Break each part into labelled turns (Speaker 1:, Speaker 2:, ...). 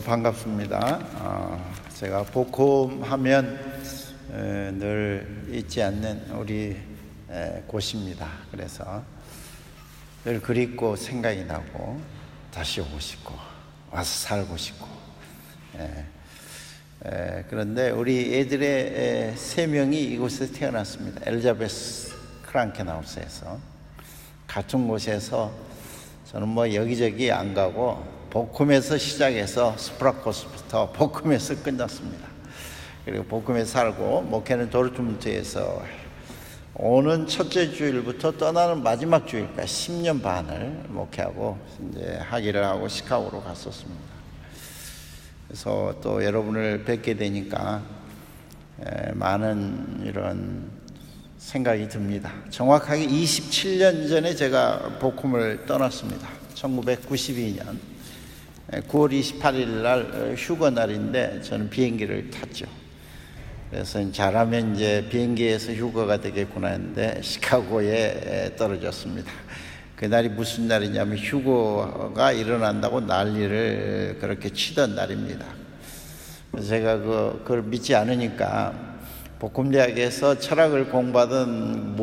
Speaker 1: 반갑습니다. 제가 복음하면 늘 잊지 않는 우리 곳입니다. 그래서 늘 그립고 생각이 나고 다시 오고 싶고 와서 살고 싶고. 그런데 우리 애들의 3명이 이곳에서 태어났습니다. 엘리자베스 크랑켄하우스에서 같은 곳에서 저는 여기저기 안 가고 복음에서 시작해서 스프라코스부터 복음에서 끝났습니다. 그리고 복음에 살고 목회는 도르트문트에서 오는 첫째 주일부터 떠나는 마지막 주일까지 10년 반을 목회하고 이제 학위를 하고 시카고로 갔었습니다. 그래서 또 여러분을 뵙게 되니까 많은 이런 생각이 듭니다. 정확하게 27년 전에 제가 복음을 떠났습니다. 1992년 9월 28일 날 휴가 날인데 저는 비행기를 탔죠. 그래서 잘하면 이제 비행기에서 휴가가 되겠구나 했는데 시카고에 떨어졌습니다. 그날이 무슨 날이냐면 휴거가 일어난다고 난리를 그렇게 치던 날입니다. 그래서 제가 그걸 믿지 않으니까 복음대학에서 철학을 공부하던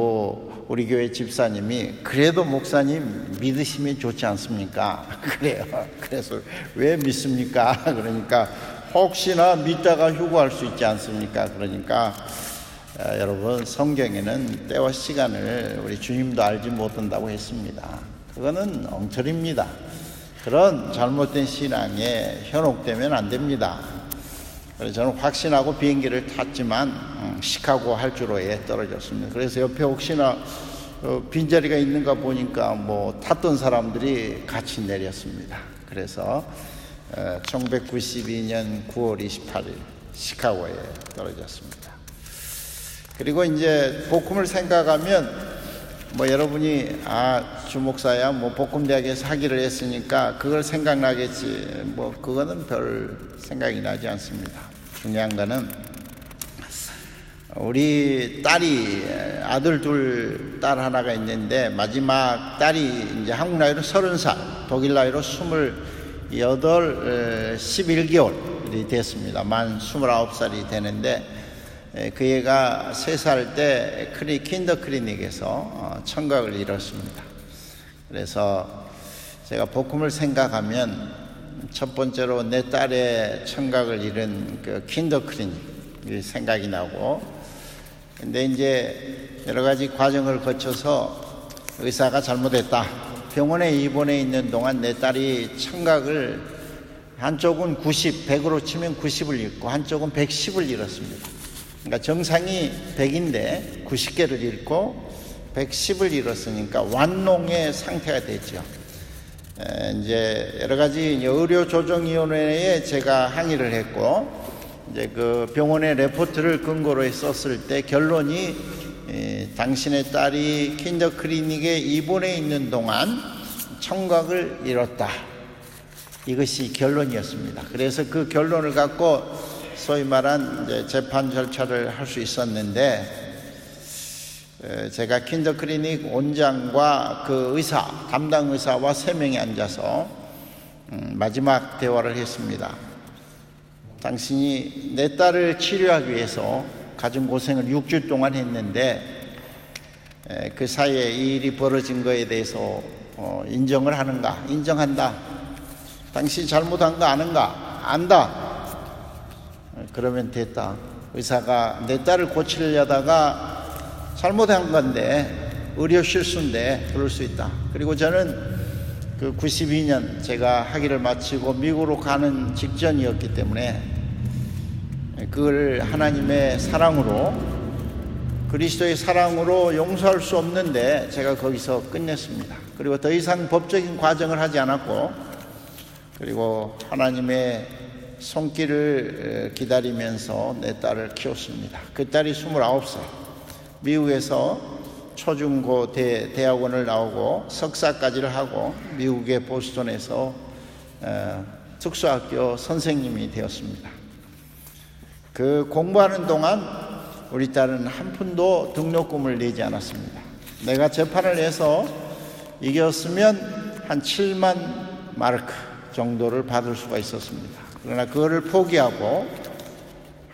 Speaker 1: 우리 교회 집사님이 그래도 목사님 믿으시면 좋지 않습니까? 그래요. 그래서 왜 믿습니까? 그러니까 혹시나 믿다가 휴거할 수 있지 않습니까? 그러니까 여러분 성경에는 때와 시간을 우리 주님도 알지 못한다고 했습니다. 그거는 엉터리입니다. 그런 잘못된 신앙에 현혹되면 안 됩니다. 그래서 저는 확신하고 비행기를 탔지만 시카고 할주로에 떨어졌습니다. 그래서 옆에 혹시나 빈자리가 있는가 보니까 탔던 사람들이 같이 내렸습니다. 그래서 1992년 9월 28일 시카고에 떨어졌습니다. 그리고 이제 복음을 생각하면 여러분이 주목사야 복음대학에서 학위를 했으니까 그걸 생각나겠지. 그거는 별 생각이 나지 않습니다. 중요한 거는 우리 딸이 아들 둘, 딸 하나가 있는데 마지막 딸이 이제 한국 나이로 30살, 독일 나이로 11개월이 됐습니다. 만 29살이 되는데 그 애가 3살 때 킨더 클리닉에서 청각을 잃었습니다. 그래서 제가 복음을 생각하면 첫 번째로 내 딸의 청각을 잃은 그 킨더 클리닉이 생각이 나고, 근데 이제 여러 가지 과정을 거쳐서 의사가 잘못했다. 병원에 입원해 있는 동안 내 딸이 청각을 한쪽은 100으로 치면 90을 잃고 한쪽은 110을 잃었습니다. 그러니까 정상이 100인데 90개를 잃고 110을 잃었으니까 완농의 상태가 됐죠. 이제 여러 가지 의료조정위원회에 제가 항의를 했고, 이제 그 병원의 레포트를 근거로 썼을 때 결론이 당신의 딸이 킨더 클리닉에 입원해 있는 동안 청각을 잃었다. 이것이 결론이었습니다. 그래서 그 결론을 갖고 소위 말한 이제 재판 절차를 할 수 있었는데, 제가 킨더 클리닉 원장과 그 의사, 담당 의사와 3명이 앉아서 마지막 대화를 했습니다. 당신이 내 딸을 치료하기 위해서 가진 고생을 6주 동안 했는데 그 사이에 이 일이 벌어진 거에 대해서 인정을 하는가? 인정한다. 당신이 잘못한 거 아는가? 안다. 그러면 됐다. 의사가 내 딸을 고치려다가 잘못한 건데 의료 실수인데 그럴 수 있다. 그리고 저는 그 92년 제가 학위를 마치고 미국으로 가는 직전이었기 때문에 그걸 하나님의 사랑으로, 그리스도의 사랑으로 용서할 수 없는데 제가 거기서 끝냈습니다. 그리고 더 이상 법적인 과정을 하지 않았고, 그리고 하나님의 손길을 기다리면서 내 딸을 키웠습니다. 그 딸이 29살, 미국에서 초중고 대학원을 나오고 석사까지를 하고 미국의 보스턴에서 특수학교 선생님이 되었습니다. 그 공부하는 동안 우리 딸은 한 푼도 등록금을 내지 않았습니다. 내가 재판을 해서 이겼으면 한 7만 마르크 정도를 받을 수가 있었습니다. 그러나 그거를 포기하고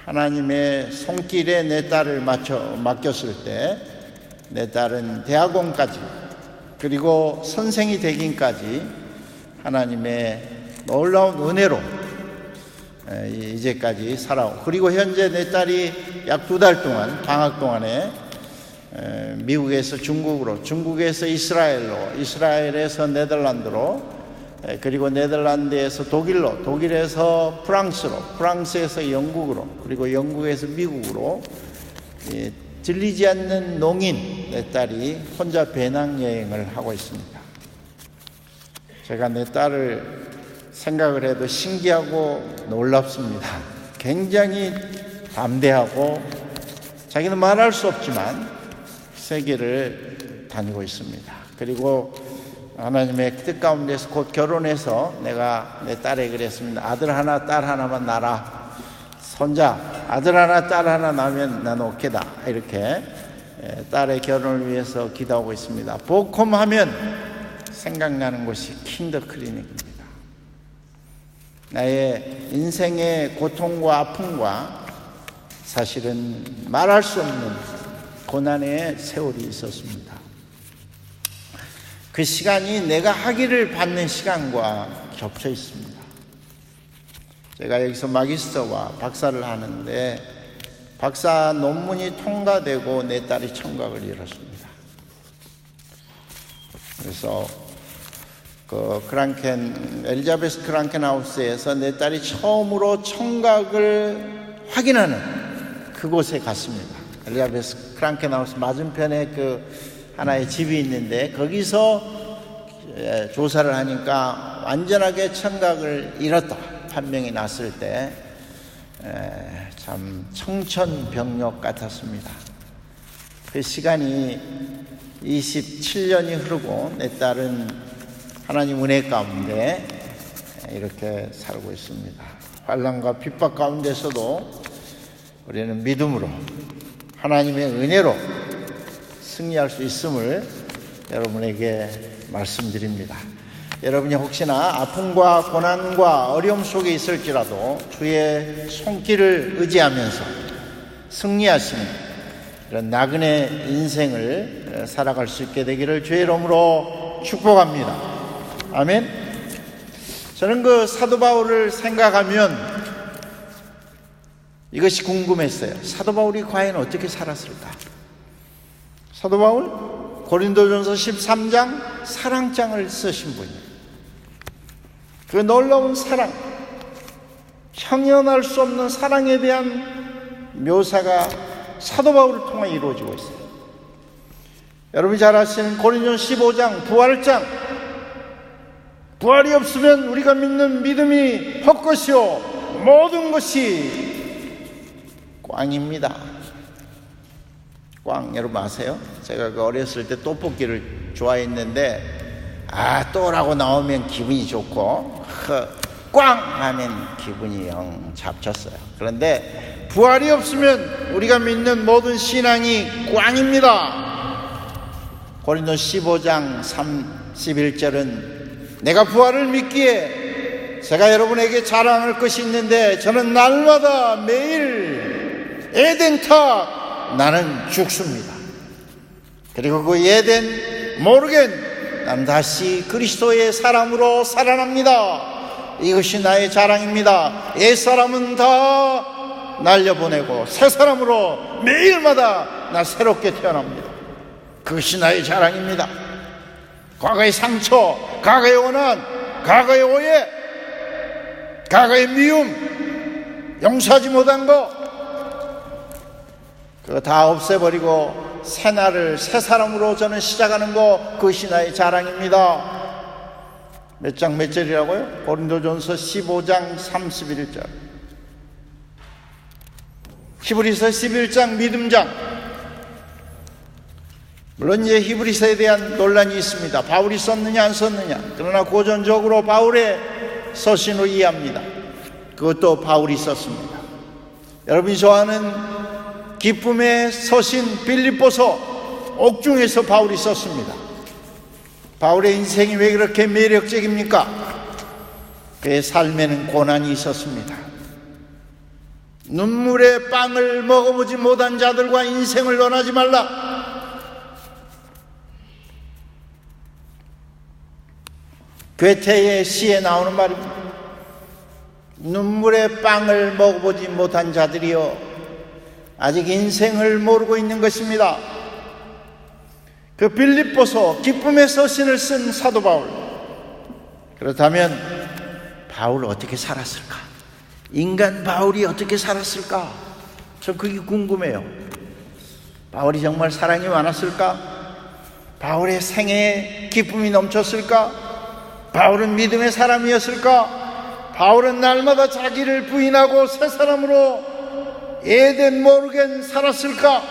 Speaker 1: 하나님의 손길에 내 딸을 맡겼을 때 내 딸은 대학원까지 그리고 선생이 되긴까지 하나님의 놀라운 은혜로 이제까지 살아오고, 그리고 현재 내 딸이 약 2달 동안 방학 동안에 미국에서 중국으로, 중국에서 이스라엘로, 이스라엘에서 네덜란드로, 그리고 네덜란드에서 독일로, 독일에서 프랑스로, 프랑스에서 영국으로, 그리고 영국에서 미국으로 들리지 않는 농인 내 딸이 혼자 배낭여행을 하고 있습니다. 제가 내 딸을 생각을 해도 신기하고 놀랍습니다. 굉장히 담대하고 자기는 말할 수 없지만 세계를 다니고 있습니다. 그리고 하나님의 뜻 가운데서 곧 결혼해서 내가 내 딸에게 그랬습니다. 아들 하나 딸 하나만 낳아라. 손자 아들 하나 딸 하나 낳으면 난 오케이다. 이렇게 딸의 결혼을 위해서 기도하고 있습니다. 보콤하면 생각나는 곳이 킨더 클리닉입니다. 나의 인생의 고통과 아픔과 사실은 말할 수 없는 고난의 세월이 있었습니다. 그 시간이 내가 학위를 받는 시간과 겹쳐 있습니다. 제가 여기서 마기스터와 박사를 하는데 박사 논문이 통과되고 내 딸이 청각을 잃었습니다. 그래서 엘리자베스 크랑켄하우스에서 내 딸이 처음으로 청각을 확인하는 그곳에 갔습니다. 엘리자베스 크랑켄하우스 맞은편에 하나의 집이 있는데 거기서 조사를 하니까 완전하게 청각을 잃었다 판명이 났을 때 참 청천벽력 같았습니다. 그 시간이 27년이 흐르고 내 딸은 하나님 은혜 가운데 이렇게 살고 있습니다. 환난과 핍박 가운데서도 우리는 믿음으로 하나님의 은혜로 승리할 수 있음을 여러분에게 말씀드립니다. 여러분이 혹시나 아픔과 고난과 어려움 속에 있을지라도 주의 손길을 의지하면서 승리하시는 이런 나그네 인생을 살아갈 수 있게 되기를 주의 이름으로 축복합니다. 아멘. 저는 사도 바울을 생각하면 이것이 궁금했어요. 사도 바울이 과연 어떻게 살았을까? 사도 바울 고린도전서 13장 사랑장을 쓰신 분이에요. 그 놀라운 사랑, 형언할 수 없는 사랑에 대한 묘사가 사도 바울을 통해 이루어지고 있어요. 여러분이 잘 아시는 고린도전서 15장 부활장, 부활이 없으면 우리가 믿는 믿음이 헛것이요 모든 것이 꽝입니다. 꽝 여러분 아세요? 제가 어렸을 때 떡볶이를 좋아했는데 또라고 나오면 기분이 좋고 꽝 하면 기분이 영 잡쳤어요. 그런데 부활이 없으면 우리가 믿는 모든 신앙이 꽝입니다. 고린도서 15장 31절은 내가 부활을 믿기에 제가 여러분에게 자랑할 것이 있는데 저는 날마다 매일 에덴탑 나는 죽습니다. 그리고 그 에덴 모르겐 나는 다시 그리스도의 사람으로 살아납니다. 이것이 나의 자랑입니다. 옛사람은 다 날려보내고 새 사람으로 매일마다 나 새롭게 태어납니다. 그것이 나의 자랑입니다. 과거의 상처, 과거의 원한, 과거의 오해, 과거의 미움, 용서하지 못한 거 그거 다 없애버리고 새날을 새 사람으로 저는 시작하는 거 그것이 나의 자랑입니다. 몇 장 몇 절이라고요? 고린도전서 15장 31절, 히브리서 11장 믿음장. 물론 이제 히브리서에 대한 논란이 있습니다. 바울이 썼느냐 안 썼느냐. 그러나 고전적으로 바울의 서신으로 이해합니다. 그것도 바울이 썼습니다. 여러분이 좋아하는 기쁨의 서신 빌립보서 옥중에서 바울이 썼습니다. 바울의 인생이 왜 그렇게 매력적입니까? 그의 삶에는 고난이 있었습니다. 눈물의 빵을 먹어보지 못한 자들과 인생을 논하지 말라. 괴테의 시에 나오는 말입니다. 눈물의 빵을 먹어보지 못한 자들이여 아직 인생을 모르고 있는 것입니다. 그 빌립보서 기쁨의 서신을 쓴 사도 바울, 그렇다면 바울 어떻게 살았을까? 인간 바울이 어떻게 살았을까? 저 그게 궁금해요. 바울이 정말 사랑이 많았을까? 바울의 생애에 기쁨이 넘쳤을까? 바울은 믿음의 사람이었을까? 바울은 날마다 자기를 부인하고 새 사람으로 에덴 모르겐 살았을까?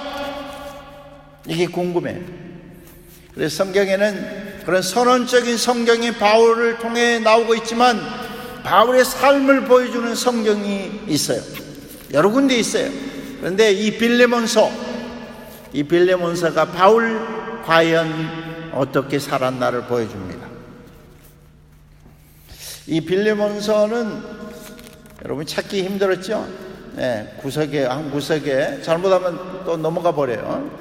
Speaker 1: 이게 궁금해요. 그래서 성경에는 그런 선언적인 성경이 바울을 통해 나오고 있지만 바울의 삶을 보여주는 성경이 있어요. 여러 군데 있어요. 그런데 이 빌레몬서가 바울 과연 어떻게 살았나를 보여줍니다. 이 빌레몬서는 여러분 찾기 힘들었죠? 네, 한 구석에 잘못하면 또 넘어가 버려요.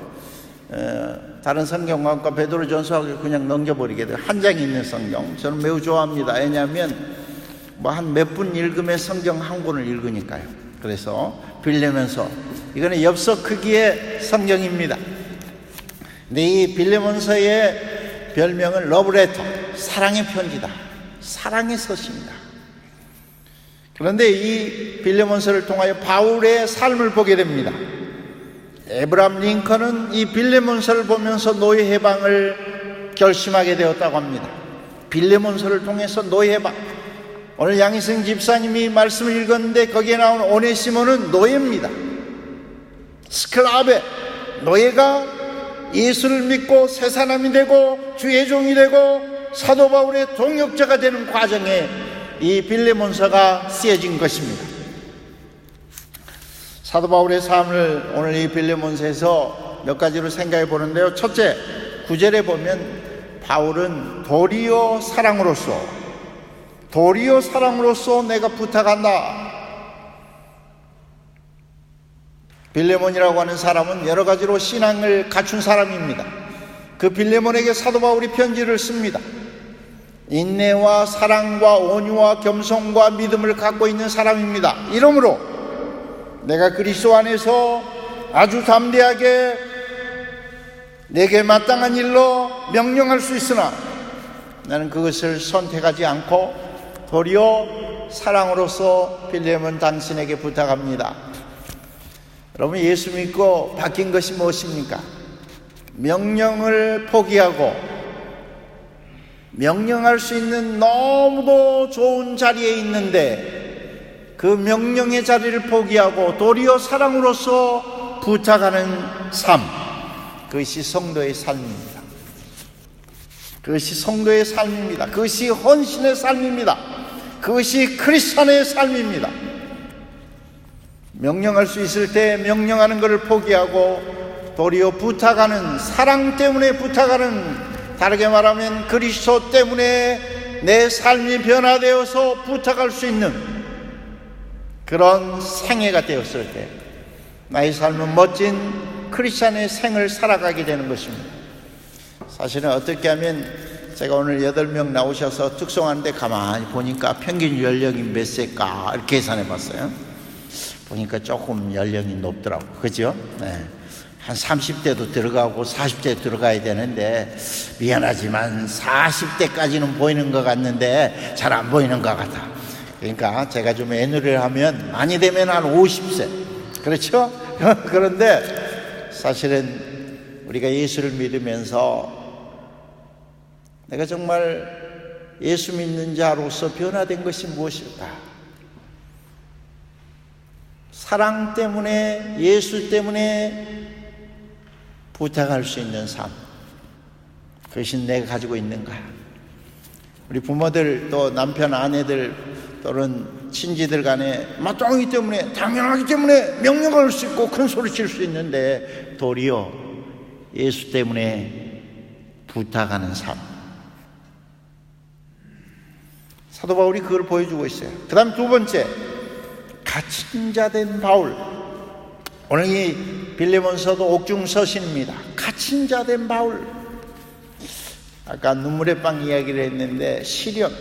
Speaker 1: 다른 성경과 베드로전서하고 그냥 넘겨버리게 돼요. 한 장 있는 성경 저는 매우 좋아합니다. 왜냐하면 한 몇 분 읽으면 성경 한 권을 읽으니까요. 그래서 빌레몬서 이거는 엽서 크기의 성경입니다. 근데 이 빌레몬서의 별명은 러브레터, 사랑의 편지다, 사랑의 서신이다. 그런데 이 빌레몬서를 통하여 바울의 삶을 보게 됩니다. 에브라함 링컨은 이 빌레몬서를 보면서 노예 해방을 결심하게 되었다고 합니다. 빌레몬서를 통해서 노예 해방. 오늘 양희승 집사님이 말씀을 읽었는데 거기에 나온 오네시모는 노예입니다. 스클라베, 노예가 예수를 믿고 새 사람이 되고 주의 종이 되고 사도 바울의 동역자가 되는 과정에 이 빌레몬서가 쓰여진 것입니다. 사도 바울의 삶을 오늘 이 빌레몬서에서 몇 가지로 생각해 보는데요. 첫째, 9절에 보면 바울은 도리어 사랑으로서 내가 부탁한다. 빌레몬이라고 하는 사람은 여러 가지로 신앙을 갖춘 사람입니다. 그 빌레몬에게 사도 바울이 편지를 씁니다. 인내와 사랑과 온유와 겸손과 믿음을 갖고 있는 사람입니다. 이러므로 내가 그리스도 안에서 아주 담대하게 내게 마땅한 일로 명령할 수 있으나 나는 그것을 선택하지 않고 도리어 사랑으로서 빌레몬 당신에게 부탁합니다. 여러분, 예수 믿고 바뀐 것이 무엇입니까? 명령을 포기하고 명령할 수 있는 너무도 좋은 자리에 있는데 그 명령의 자리를 포기하고 도리어 사랑으로서 부탁하는 삶, 그것이 성도의 삶입니다. 그것이 성도의 삶입니다. 그것이 헌신의 삶입니다. 그것이 크리스찬의 삶입니다. 명령할 수 있을 때 명령하는 것을 포기하고 도리어 부탁하는, 사랑 때문에 부탁하는, 다르게 말하면 그리스도 때문에 내 삶이 변화되어서 부탁할 수 있는 그런 생애가 되었을 때 나의 삶은 멋진 크리스찬의 생을 살아가게 되는 것입니다. 사실은 어떻게 하면 제가 오늘 8명 나오셔서 특송하는데 가만히 보니까 평균 연령이 몇 세일까 이렇게 계산해 봤어요. 보니까 조금 연령이 높더라고요. 그죠? 네. 한 30대도 들어가고 40대 들어가야 되는데 미안하지만 40대까지는 보이는 것 같는데 잘 안 보이는 것 같아. 그러니까 제가 좀 애누리를 하면 많이 되면 한 50세. 그렇죠? 그런데 사실은 우리가 예수를 믿으면서 내가 정말 예수 믿는 자로서 변화된 것이 무엇일까? 사랑 때문에, 예수 때문에 부탁할 수 있는 삶, 그것이 내가 가지고 있는가? 우리 부모들 또 남편, 아내들 또는 친지들 간에 마땅하기 때문에, 당연하기 때문에 명령할 수 있고 큰 소리 칠 수 있는데 도리어 예수 때문에 부탁하는 삶. 사도 바울이 그걸 보여주고 있어요. 그 다음 두 번째, 갇힌 자 된 바울. 오늘 이 빌레몬서도 옥중 서신입니다. 갇힌 자 된 바울. 아까 눈물의 빵 이야기를 했는데 시련.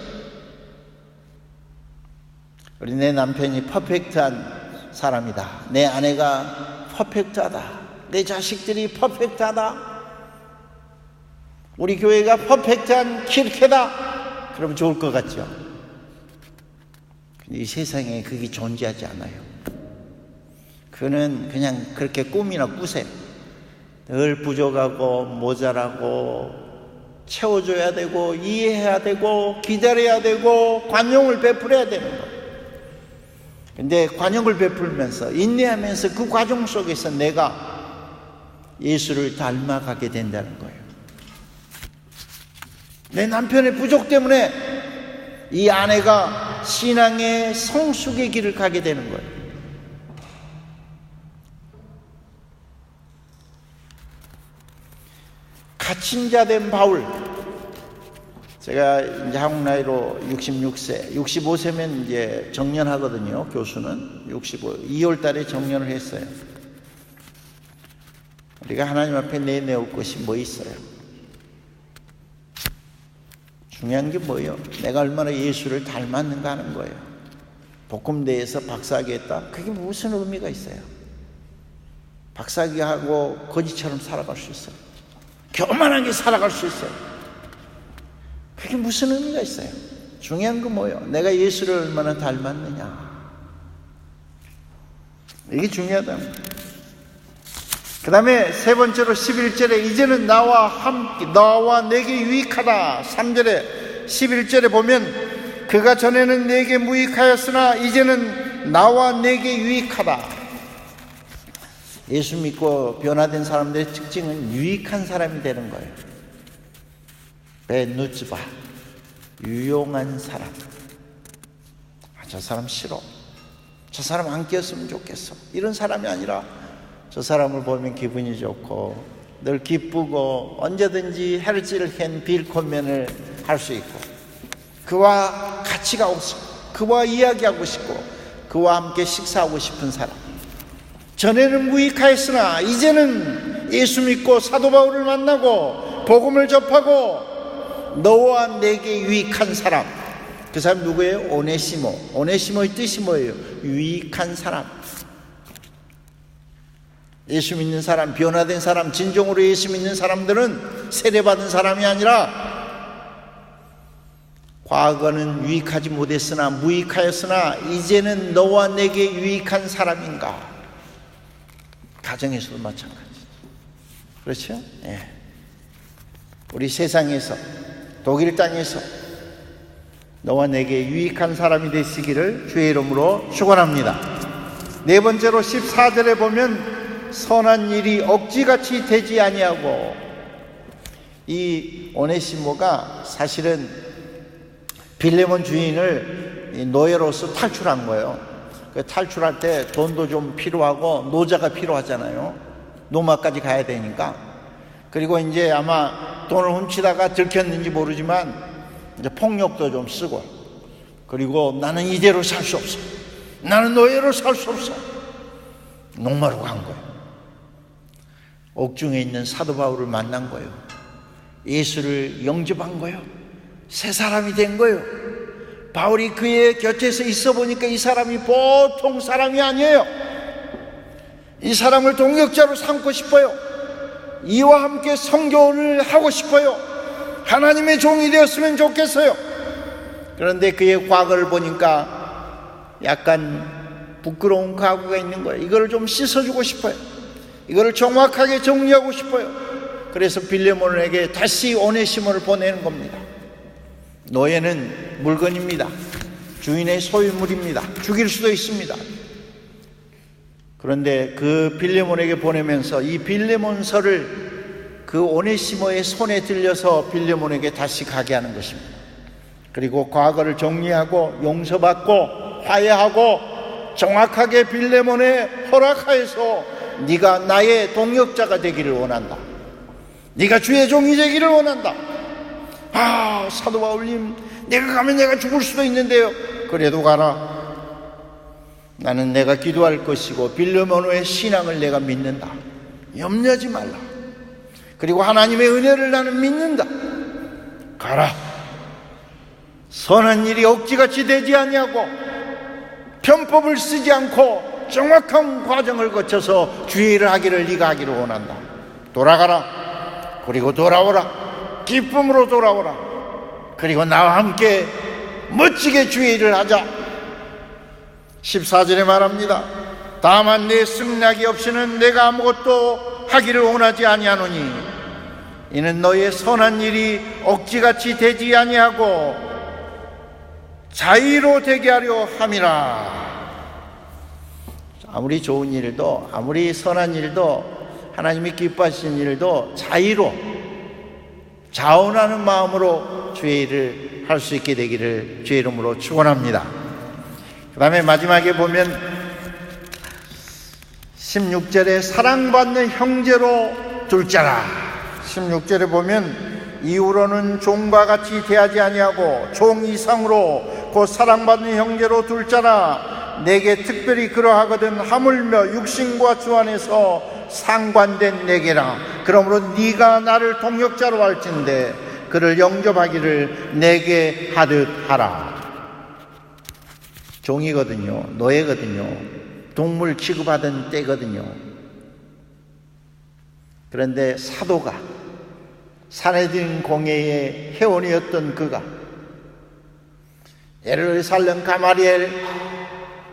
Speaker 1: 우리 내 남편이 퍼펙트한 사람이다. 내 아내가 퍼펙트하다. 내 자식들이 퍼펙트하다. 우리 교회가 퍼펙트한 kirke다. 그러면 좋을 것 같죠. 근데 이 세상에 그게 존재하지 않아요. 그는 그냥 그렇게 꿈이나 꾸세요. 늘 부족하고 모자라고 채워줘야 되고 이해해야 되고 기다려야 되고 관용을 베풀어야 되는 거예요. 근데 관용을 베풀면서 인내하면서 그 과정 속에서 내가 예수를 닮아가게 된다는 거예요. 내 남편의 부족 때문에 이 아내가 신앙의 성숙의 길을 가게 되는 거예요. 갇힌 자 된 바울. 제가 이제 한국 나이로 66세, 65세면 이제 정년하거든요. 교수는 2월 달에 정년을 했어요. 우리가 하나님 앞에 내놓을 것이 뭐 있어요? 중요한 게 뭐예요? 내가 얼마나 예수를 닮았는가 하는 거예요. 복음대에서 박사학위 했다? 그게 무슨 의미가 있어요? 박사학위하고 거지처럼 살아갈 수 있어요. 교만하게 살아갈 수 있어요. 그게 무슨 의미가 있어요? 중요한 건 뭐예요? 내가 예수를 얼마나 닮았느냐. 이게 중요하다는 거예요. 그 다음에 세 번째로 11절에 이제는 나와 내게 유익하다. 3절에 11절에 보면 그가 전에는 내게 무익하였으나 이제는 나와 내게 유익하다. 예수 믿고 변화된 사람들의 특징은 유익한 사람이 되는 거예요. 베누츠바, 유용한 사람. 저 사람 싫어. 저 사람 안 꼈으면 좋겠어. 이런 사람이 아니라 저 사람을 보면 기분이 좋고 늘 기쁘고 언제든지 헬질hen 빌코면을 할 수 있고 그와 같이 가고 싶고 그와 이야기하고 싶고 그와 함께 식사하고 싶은 사람. 전에는 무익하였으나 이제는 예수 믿고 사도 바울을 만나고 복음을 접하고 너와 내게 유익한 사람. 그 사람 누구예요? 오네시모. 오네시모의 뜻이 뭐예요? 유익한 사람. 예수 믿는 사람, 변화된 사람, 진정으로 예수 믿는 사람들은 세례받은 사람이 아니라 과거는 유익하지 못했으나 무익하였으나 이제는 너와 내게 유익한 사람인가. 가정에서도 마찬가지죠. 그렇죠? 예. 우리 세상에서 독일 땅에서 너와 내게 유익한 사람이 되시기를 주의 이름으로 축원합니다. 네 번째로 14절에 보면 선한 일이 억지같이 되지 아니하고, 이 오네시모가 사실은 빌레몬 주인을 노예로서 탈출한 거예요. 탈출할 때 돈도 좀 필요하고 노자가 필요하잖아요. 노마까지 가야 되니까. 그리고 이제 아마 돈을 훔치다가 들켰는지 모르지만 이제 폭력도 좀 쓰고, 그리고 나는 이대로 살 수 없어, 나는 노예로 살 수 없어, 농마로 간 거예요. 옥중에 있는 사도 바울을 만난 거예요. 예수를 영접한 거예요. 새 사람이 된 거예요. 바울이 그의 곁에서 있어 보니까 이 사람이 보통 사람이 아니에요. 이 사람을 동역자로 삼고 싶어요. 이와 함께 선교를 하고 싶어요. 하나님의 종이 되었으면 좋겠어요. 그런데 그의 과거를 보니까 약간 부끄러운 과거가 있는 거예요. 이거를 좀 씻어주고 싶어요. 이거를 정확하게 정리하고 싶어요. 그래서 빌레몬에게 다시 오네시모를 보내는 겁니다. 노예는 물건입니다. 주인의 소유물입니다. 죽일 수도 있습니다. 그런데 그 빌레몬에게 보내면서 이 빌레몬서를 그 오네시모의 손에 들려서 빌레몬에게 다시 가게 하는 것입니다. 그리고 과거를 정리하고 용서받고 화해하고 정확하게 빌레몬의 허락하에서 네가 나의 동역자가 되기를 원한다. 네가 주의 종이 되기를 원한다. 아닙니까? 사도 바울님, 내가 가면 내가 죽을 수도 있는데요. 그래도 가라. 나는 내가 기도할 것이고 빌레몬의 신앙을 내가 믿는다. 염려하지 말라. 그리고 하나님의 은혜를 나는 믿는다. 가라. 선한 일이 억지같이 되지 아니하고 편법을 쓰지 않고 정확한 과정을 거쳐서 주의 일을 하기를 네가 하기를 원한다. 돌아가라. 그리고 돌아오라. 기쁨으로 돌아오라. 그리고 나와 함께 멋지게 주의 일을 하자. 14절에 말합니다. 다만 내 승낙이 없이는 내가 아무것도 하기를 원하지 아니하노니 이는 너의 선한 일이 억지같이 되지 아니하고 자의로 되게 하려 함이라. 아무리 좋은 일도, 아무리 선한 일도, 하나님이 기뻐하시는 일도 자의로, 자원하는 마음으로 주의 일을 할 수 있게 되기를 주의 이름으로 축원합니다. 그 다음에 마지막에 보면 16절에 사랑받는 형제로 둘 자라. 16절에 보면 이후로는 종과 같이 대하지 아니하고 종 이상으로 곧 사랑받는 형제로 둘 자라. 내게 특별히 그러하거든 하물며 육신과 주 안에서 상관된 내게라. 그러므로 네가 나를 동역자로 할진대 그를 영접하기를 내게 하듯 하라. 종이거든요. 노예거든요. 동물 취급하던 때거든요. 그런데 사도가 사내들인 공회의 회원이었던 그가 예루살렘 가마리엘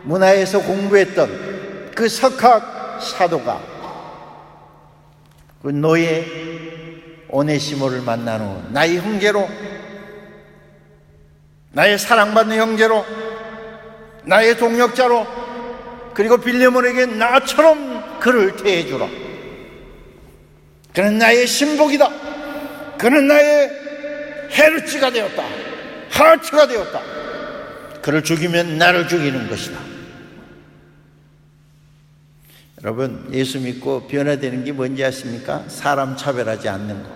Speaker 1: 문화에서 공부했던 그 석학 사도가 그 노예 오네시모를 만난 후 나의 형제로, 나의 사랑받는 형제로, 나의 동역자로, 그리고 빌레몬에게 나처럼 그를 대해주라. 그는 나의 신복이다. 그는 나의 헤르츠가 되었다. 하르츠가 되었다. 그를 죽이면 나를 죽이는 것이다. 여러분, 예수 믿고 변화되는 게 뭔지 아십니까? 사람 차별하지 않는 것.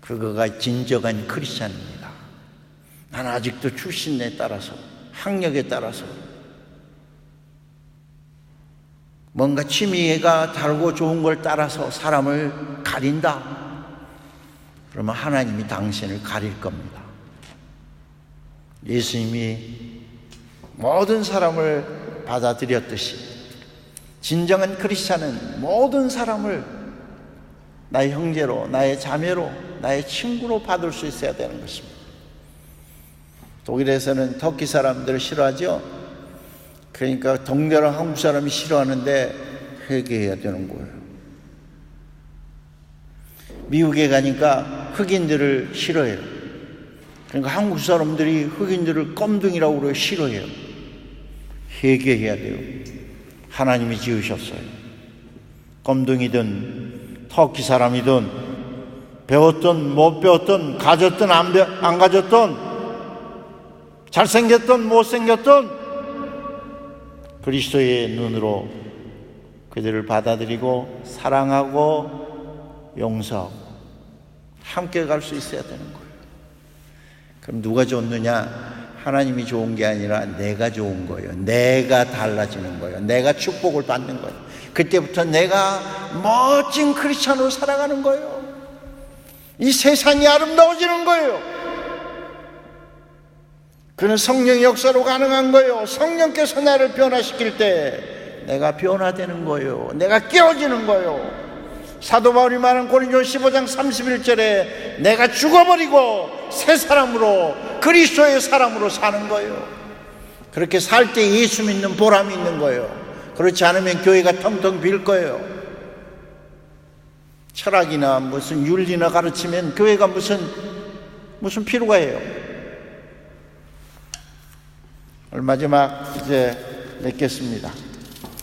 Speaker 1: 그거가 진정한 크리스찬입니다. 나는 아직도 출신에 따라서, 학력에 따라서 뭔가 취미가 다르고 좋은 걸 따라서 사람을 가린다. 그러면 하나님이 당신을 가릴 겁니다. 예수님이 모든 사람을 받아들였듯이 진정한 크리스찬은 모든 사람을 나의 형제로, 나의 자매로, 나의 친구로 받을 수 있어야 되는 것입니다. 독일에서는 터키 사람들을 싫어하죠. 그러니까 동료랑 한국 사람이 싫어하는데 회개해야 되는 거예요. 미국에 가니까 흑인들을 싫어해요. 그러니까 한국 사람들이 흑인들을 껌둥이라고 그래요. 싫어해요. 회개해야 돼요. 하나님이 지으셨어요. 껌둥이든 터키 사람이든 배웠든 못 배웠든 가졌든 안 가졌든 잘생겼든 못생겼든 그리스도의 눈으로 그들을 받아들이고 사랑하고 용서하고 함께 갈 수 있어야 되는 거예요. 그럼 누가 좋느냐? 하나님이 좋은 게 아니라 내가 좋은 거예요. 내가 달라지는 거예요. 내가 축복을 받는 거예요. 그때부터 내가 멋진 크리스찬으로 살아가는 거예요. 이 세상이 아름다워지는 거예요. 그는 성령의 역사로 가능한 거예요. 성령께서 나를 변화시킬 때 내가 변화되는 거예요. 내가 깨어지는 거예요. 사도 바울이 말한 고린도서 15장 31절에 내가 죽어버리고 새 사람으로 그리스도의 사람으로 사는 거예요. 그렇게 살 때 예수 믿는 보람이 있는 거예요. 그렇지 않으면 교회가 텅텅 빌 거예요. 철학이나 무슨 윤리나 가르치면 교회가 무슨 필요가 해요. 마지막 이제 맺겠습니다.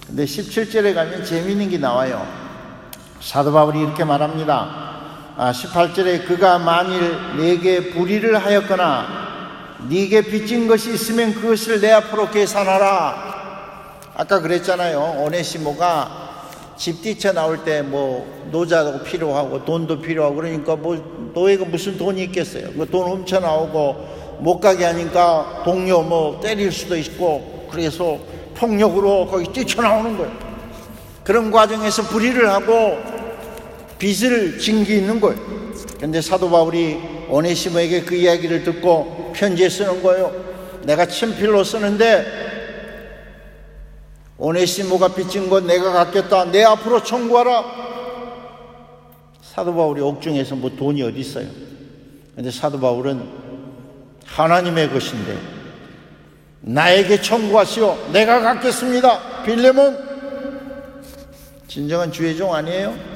Speaker 1: 근데 17절에 가면 재미있는 게 나와요. 사도 바울이 이렇게 말합니다. 18절에 그가 만일 내게 불의를 하였거나 네게 빚진 것이 있으면 그것을 내 앞으로 계산하라. 아까 그랬잖아요. 오네시모가 집 뛰쳐나올 때 뭐 노자도 필요하고 돈도 필요하고 그러니까 뭐 노예가 무슨 돈이 있겠어요. 그 돈 훔쳐 나오고 못 가게 하니까 동료 뭐 때릴 수도 있고 그래서 폭력으로 거기 뛰쳐나오는 거예요. 그런 과정에서 불의를 하고 빚을 징기는 거예요. 그런데 사도 바울이 오네시모에게 그 이야기를 듣고 편지에 쓰는 거예요. 내가 친필로 쓰는데 오네시모가 빚진 건 내가 갚겠다. 내 앞으로 청구하라. 사도 바울이 옥중에서 뭐 돈이 어디 있어요. 그런데 사도 바울은 하나님의 것인데 나에게 청구하시오. 내가 갚겠습니다. 빌레몬 진정한 주의 종 아니에요?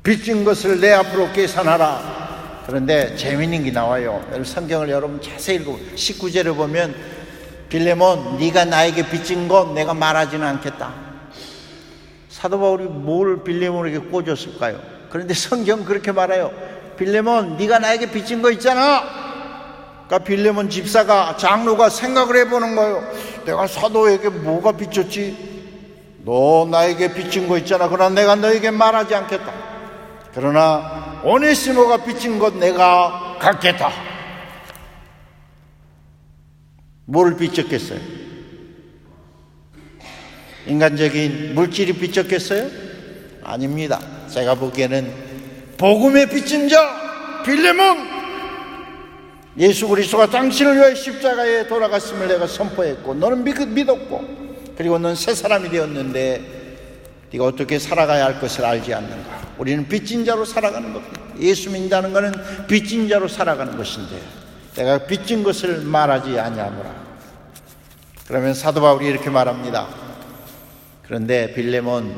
Speaker 1: 빚진 것을 내 앞으로 계산하라. 그런데 재미있는 게 나와요. 성경을 여러분 자세히 읽고 19절에 보면 빌레몬 네가 나에게 빚진 것 내가 말하지는 않겠다. 사도 바울이 뭘 빌레몬에게 꽂았을까요? 그런데 성경 그렇게 말해요. 빌레몬 네가 나에게 빚진 거 있잖아. 그러니까 빌레몬 집사가 장로가 생각을 해보는 거예요. 내가 사도에게 뭐가 빚졌지? 너 나에게 빚진 거 있잖아. 그러나 내가 너에게 말하지 않겠다. 그러나 오네시모가 빚진 것 내가 갚겠다. 뭐를 빚졌겠어요? 인간적인 물질이 빚졌겠어요? 아닙니다. 제가 보기에는 복음의 빚진 자 빌레몬, 예수 그리스도가 당신을 위해 십자가에 돌아갔음을 내가 선포했고 너는 믿었고 그리고 너는 새 사람이 되었는데 네가 어떻게 살아가야 할 것을 알지 않는가. 우리는 빚진 자로 살아가는 겁니다. 예수 믿는다는 것은 빚진 자로 살아가는 것인데 내가 빚진 것을 말하지 아니하노라. 그러면 사도 바울이 이렇게 말합니다. 그런데 빌레몬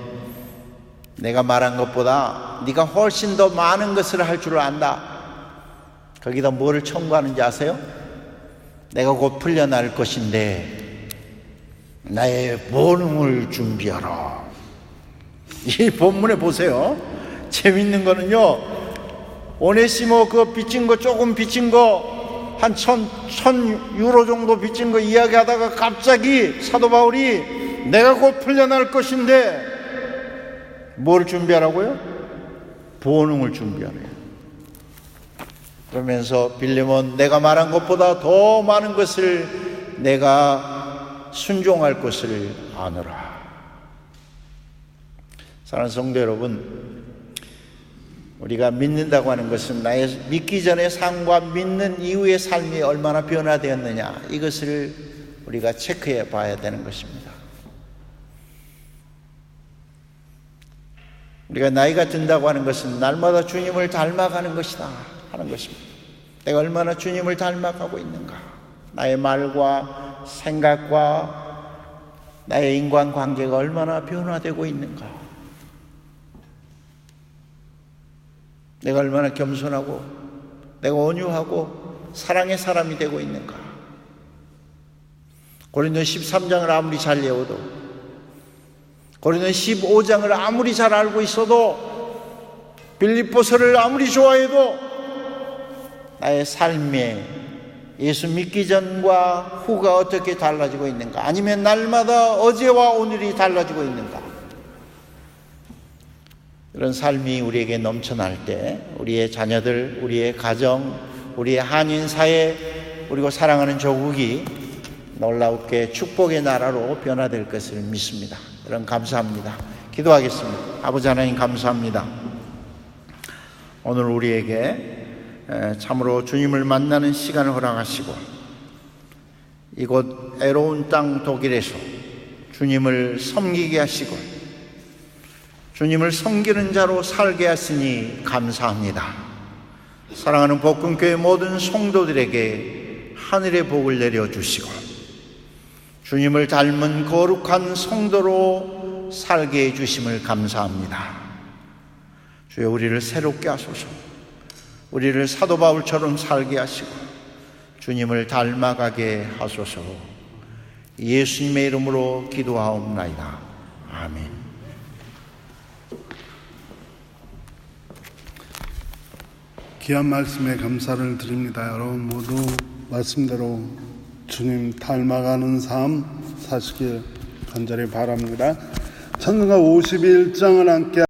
Speaker 1: 내가 말한 것보다 네가 훨씬 더 많은 것을 할 줄 안다. 거기다 뭐를 청구하는지 아세요? 내가 곧 풀려날 것인데 나의 보응을 준비하라. 이 본문에 보세요. 재밌는 거는요, 오네시모 그 빚진 거 조금 빚진 거 한 1000 유로 정도 빚진 거 이야기하다가 갑자기 사도 바울이 내가 곧 풀려날 것인데 뭘 준비하라고요? 보응을 준비하래요. 그러면서 빌레몬 내가 말한 것보다 더 많은 것을 내가 순종할 것을 아노라. 사랑하는 성도 여러분, 우리가 믿는다고 하는 것은 나의 믿기 전의 삶과 믿는 이후의 삶이 얼마나 변화되었느냐, 이것을 우리가 체크해 봐야 되는 것입니다. 우리가 나이가 든다고 하는 것은 날마다 주님을 닮아가는 것이다 하는 것입니다. 내가 얼마나 주님을 닮아가고 있는가, 나의 말과 생각과 나의 인간관계가 얼마나 변화되고 있는가, 내가 얼마나 겸손하고 내가 온유하고 사랑의 사람이 되고 있는가. 고린도 13장을 아무리 잘 외워도, 고린도 15장을 아무리 잘 알고 있어도, 빌립보서를 아무리 좋아해도 나의 삶에 예수 믿기 전과 후가 어떻게 달라지고 있는가, 아니면 날마다 어제와 오늘이 달라지고 있는가. 이런 삶이 우리에게 넘쳐날 때 우리의 자녀들, 우리의 가정, 우리의 한인사회, 그리고 사랑하는 조국이 놀랍게 축복의 나라로 변화될 것을 믿습니다. 여러분 감사합니다. 기도하겠습니다. 아버지 하나님 감사합니다. 오늘 우리에게 참으로 주님을 만나는 시간을 허락하시고 이곳 애로운 땅 독일에서 주님을 섬기게 하시고 주님을 섬기는 자로 살게 하시니 감사합니다. 사랑하는 복음교회 모든 성도들에게 하늘의 복을 내려주시고 주님을 닮은 거룩한 성도로 살게 해주심을 감사합니다. 주여, 우리를 새롭게 하소서. 우리를 사도 바울처럼 살게 하시고 주님을 닮아가게 하소서. 예수님의 이름으로 기도하옵나이다. 아멘.
Speaker 2: 귀한 말씀에 감사를 드립니다. 여러분 모두 말씀대로 주님 닮아가는 삶 사시길 간절히 바랍니다. 찬송가 51장을 함께